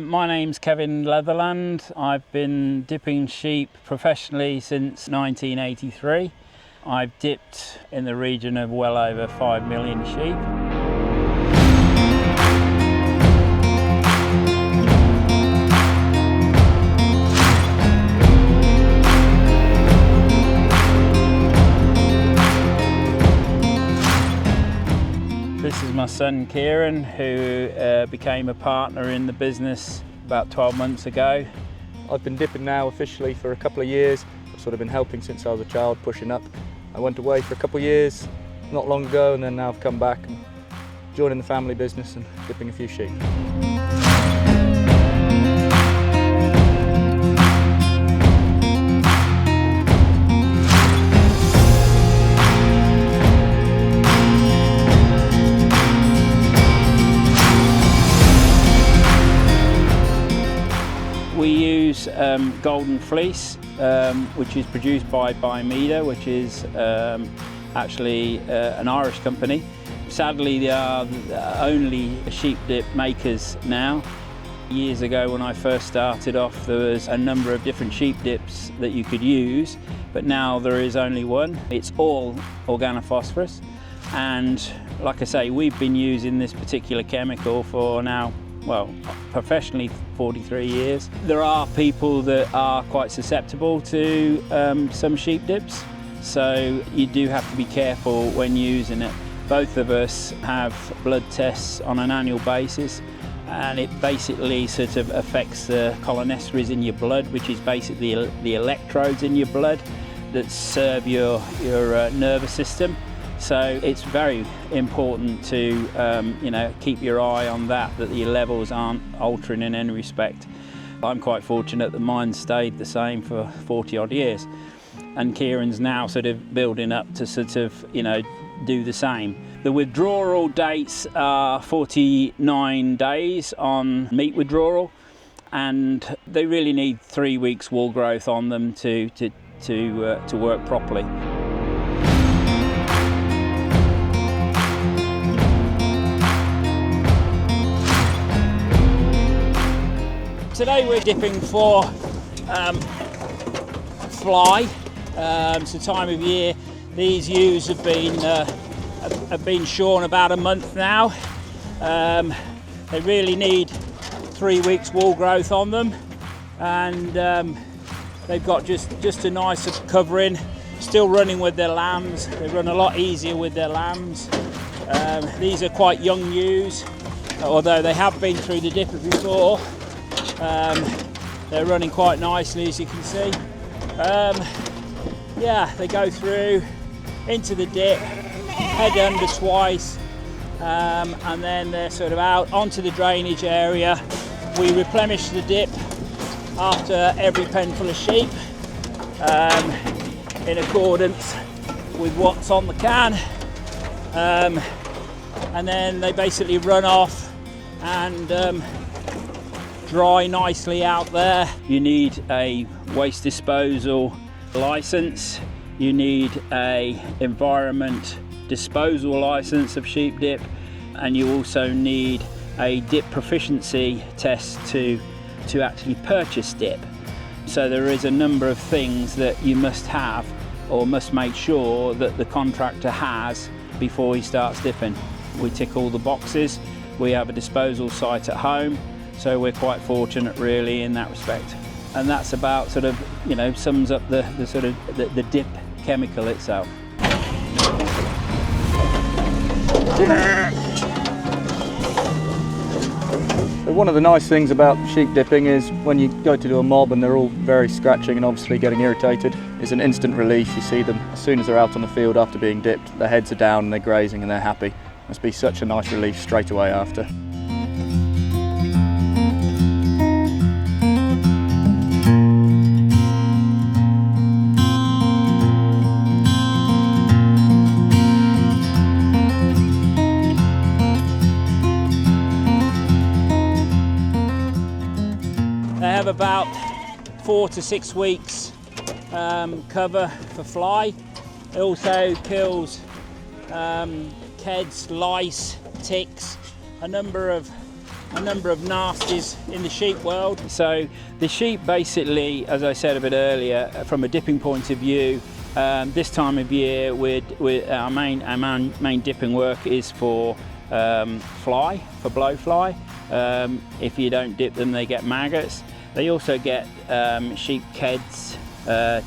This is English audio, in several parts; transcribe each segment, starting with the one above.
My name's Kevin Leatherland. I've been dipping sheep professionally since 1983. I've dipped in the region of well over 5 million sheep. This is my son Kieran, who became a partner in the business about 12 months ago. I've been dipping now officially for a couple of years. I've sort of been helping since I was a child, pushing up. I went away for a couple of years not long ago, and then now I've come back and joining the family business and dipping a few sheep. We use golden fleece, which is produced by Bimeda, which is actually an Irish company. Sadly, they are the only sheep dip makers now. Years ago when I first started off, there was a number of different sheep dips that you could use, but now there is only one. It's all organophosphorus, and like I say, we've been using this particular chemical for now, well, professionally 43 years. There are people that are quite susceptible to some sheep dips, so you do have to be careful when using it. Both of us have blood tests on an annual basis, and it basically sort of affects the cholinesterase in your blood, which is basically the electrodes in your blood that serve your nervous system. So it's very important to keep your eye on that your levels aren't altering in any respect. I'm quite fortunate that mine stayed the same for 40 odd years, and Kieran's now sort of building up to sort of do the same. The withdrawal dates are 49 days on meat withdrawal, and they really need 3 weeks wool growth on them to work properly. Today we're dipping for fly. It's the time of year. These ewes have been shorn about a month now. They really need 3 weeks wool growth on them, and they've got just a nice covering. Still running with their lambs. They run a lot easier with their lambs. These are quite young ewes, although they have been through the dipper before. They're running quite nicely, as you can see. Yeah, they go through into the dip, head under twice, and then they're sort of out onto the drainage area. We replenish the dip after every penful of sheep in accordance with what's on the can, and then they basically run off and dry nicely out there. You need a waste disposal license, you need a environment disposal license of sheep dip, and you also need a dip proficiency test to actually purchase dip. So there is a number of things that you must have or must make sure that the contractor has before he starts dipping. We tick all the boxes. We have a disposal site at home, so we're quite fortunate really in that respect. And that's about sort of, sums up the dip chemical itself. One of the nice things about sheep dipping is when you go to do a mob and they're all very scratching and obviously getting irritated, it's an instant relief. You see them as soon as they're out on the field after being dipped, their heads are down and they're grazing and they're happy. It must be such a nice relief straight away after. They have about 4 to 6 weeks cover for fly. It also kills keds, lice, ticks, a number of a number of nasties in the sheep world. So the sheep basically, as I said a bit earlier, from a dipping point of view, this time of year our main dipping work is for blowfly. If you don't dip them, they get maggots. They also get sheep keds,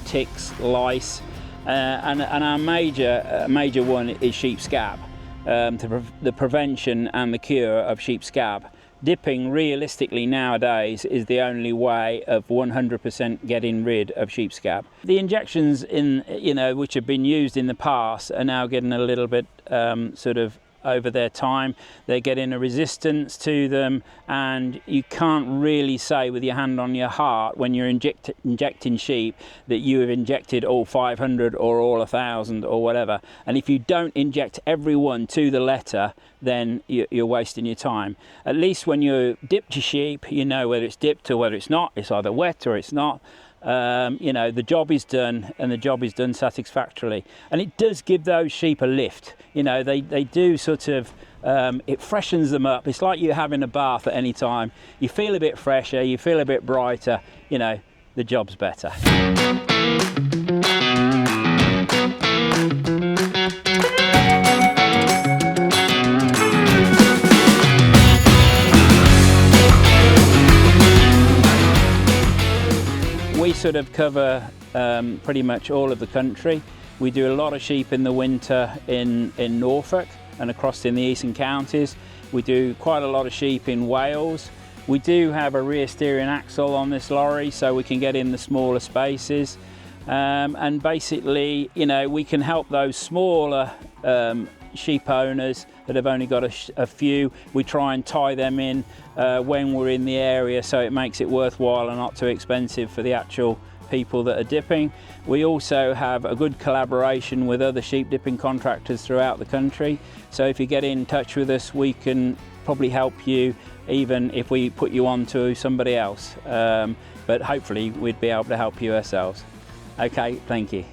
ticks, lice, and our major one is sheep scab. The prevention and the cure of sheep scab. Dipping realistically nowadays is the only way of 100% getting rid of sheep scab. The injections which have been used in the past are now getting a little bit sort of over their time. They're getting a resistance to them, and you can't really say with your hand on your heart when you're injecting sheep that you have injected all 500 or all 1,000 or whatever. And if you don't inject everyone to the letter, then you're wasting your time. At least when you dip your sheep, you know whether it's dipped or whether it's not. It's either wet or it's not. The job is done, and the job is done satisfactorily, and it does give those sheep a lift. They do sort of, it freshens them up. It's like you're having a bath at any time. You feel a bit fresher, you feel a bit brighter, the job's better. We sort of cover pretty much all of the country. We do a lot of sheep in the winter in Norfolk and across in the eastern counties. We do quite a lot of sheep in Wales. We do have a rear steering axle on this lorry, so we can get in the smaller spaces. And basically, we can help those smaller sheep owners that have only got a few. We try and tie them in when we're in the area, so it makes it worthwhile and not too expensive for the actual people that are dipping. We also have a good collaboration with other sheep dipping contractors throughout the country, so if you get in touch with us, we can probably help you even if we put you on to somebody else, but hopefully we'd be able to help you ourselves. Okay, thank you.